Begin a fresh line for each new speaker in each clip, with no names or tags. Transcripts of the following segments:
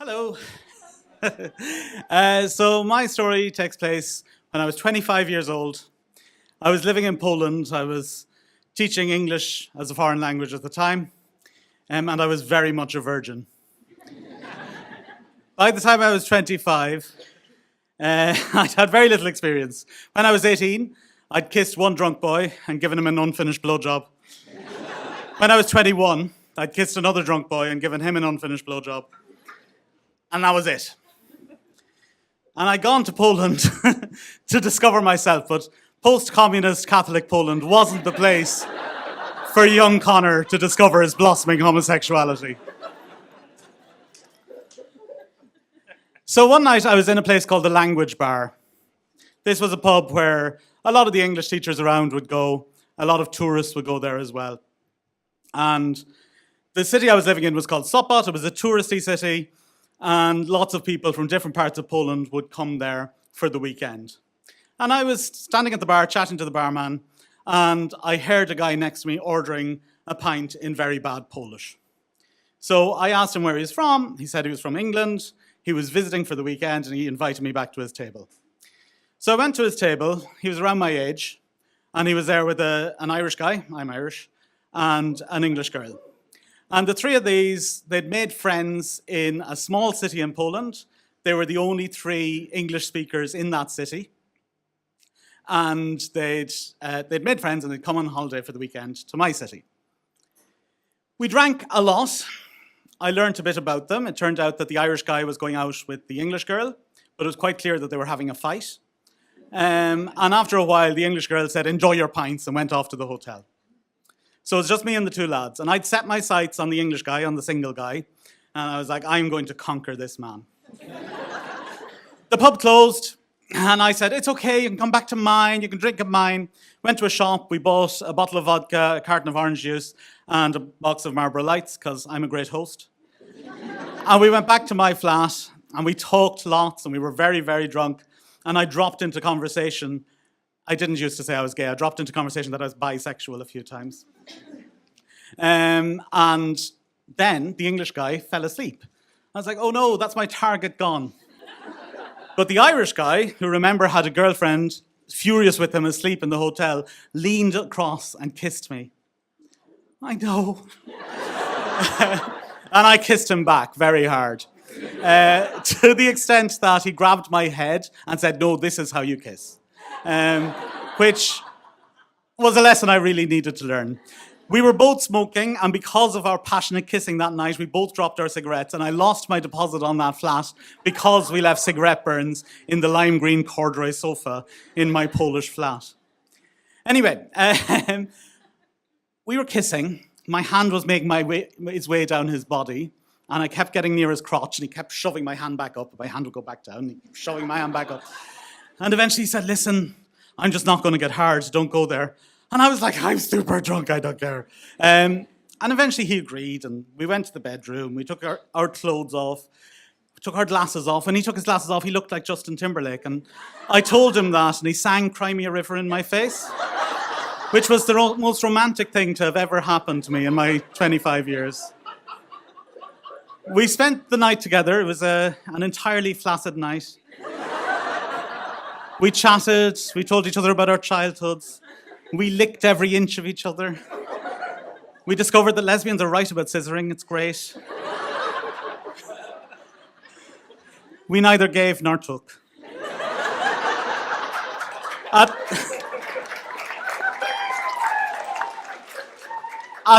Hello. So my story takes place when I was 25 years old. I was living in Poland. I was teaching English as a foreign language at the time, and I was very much a virgin. By the time I was 25, I'd had very little experience. When I was 18, I'd kissed one drunk boy and given him an unfinished blowjob. When I was 21, I'd kissed another drunk boy and given him an unfinished blowjob. And that was it. And I'd gone to Poland to discover myself, but post-communist Catholic Poland wasn't the place for young Connor to discover his blossoming homosexuality. So one night I was in a place called the Language Bar. This was a pub where a lot of the English teachers around would go. A lot of tourists would go there as well. And the city I was living in was called Sopot. It was a touristy city. And lots of people from different parts of Poland would come there for the weekend. And I was standing at the bar, chatting to the barman, and I heard a guy next to me ordering a pint in very bad Polish. So I asked him where he was from. He said he was from England. He was visiting for the weekend, and he invited me back to his table. So I went to his table. He was around my age, and he was there with an Irish guy, I'm Irish, and an English girl. And the three of these, they'd made friends in a small city in Poland. They were the only three English speakers in that city. And they'd made friends and they'd come on holiday for the weekend to my city. We drank a lot. I learned a bit about them. It turned out that the Irish guy was going out with the English girl, but it was quite clear that they were having a fight. And after a while, the English girl said, "Enjoy your pints," and went off to the hotel. So it was just me and the two lads. And I'd set my sights on the English guy, on the single guy. And I was like, I'm going to conquer this man. The pub closed. And I said, it's okay, you can come back to mine, you can drink at mine. Went to a shop, we bought a bottle of vodka, a carton of orange juice, and a box of Marlboro Lights, because I'm a great host. And we went back to my flat, and we talked lots, and we were very, very drunk. And I dropped into conversation. I didn't used to say I was gay. I dropped into conversation that I was bisexual a few times. And then the English guy fell asleep. I was like, oh no, that's my target gone. But the Irish guy, who remember had a girlfriend, furious with him asleep in the hotel, leaned across and kissed me. I know. And I kissed him back very hard. To the extent that he grabbed my head and said, no, this is how you kiss. Which was a lesson I really needed to learn. We were both smoking, and because of our passionate kissing that night, we both dropped our cigarettes, and I lost my deposit on that flat because we left cigarette burns in the lime green corduroy sofa in my Polish flat. Anyway, we were kissing. My hand was making its way down his body, and I kept getting near his crotch, and he kept shoving my hand back up. My hand would go back down, and he kept shoving my hand back up. And eventually he said, listen, I'm just not going to get hard, don't go there. And I was like, I'm super drunk, I don't care. And eventually he agreed, and we went to the bedroom. We took our clothes off, we took our glasses off. When he took his glasses off, he looked like Justin Timberlake. And I told him that, and he sang Cry Me a River in my face, which was the most romantic thing to have ever happened to me in my 25 years. We spent the night together. It was an entirely flaccid night. We chatted, we told each other about our childhoods. We licked every inch of each other. We discovered that lesbians are right about scissoring. It's great. We neither gave nor took. At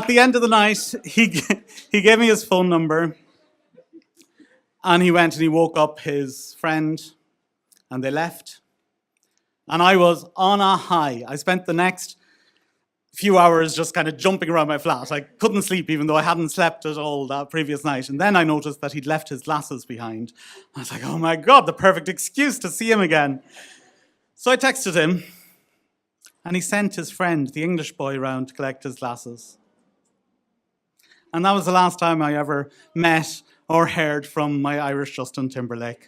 the end of the night, he gave me his phone number, and he went and he woke up his friend, and they left. And I was on a high. I spent the next few hours just kind of jumping around my flat. I couldn't sleep even though I hadn't slept at all that previous night. And then I noticed that he'd left his glasses behind. I was like, oh my God, the perfect excuse to see him again. So I texted him, and he sent his friend, the English boy, round to collect his glasses. And that was the last time I ever met or heard from my Irish Justin Timberlake.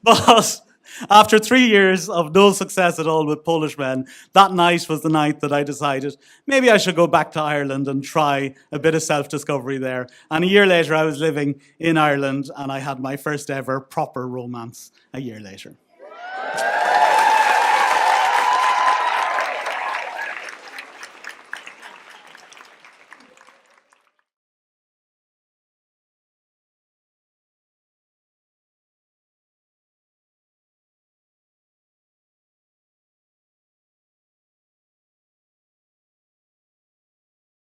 But After 3 years of no success at all with Polish men, that night was the night that I decided maybe I should go back to Ireland and try a bit of self-discovery there. And a year later, I was living in Ireland and I had my first ever proper romance a year later.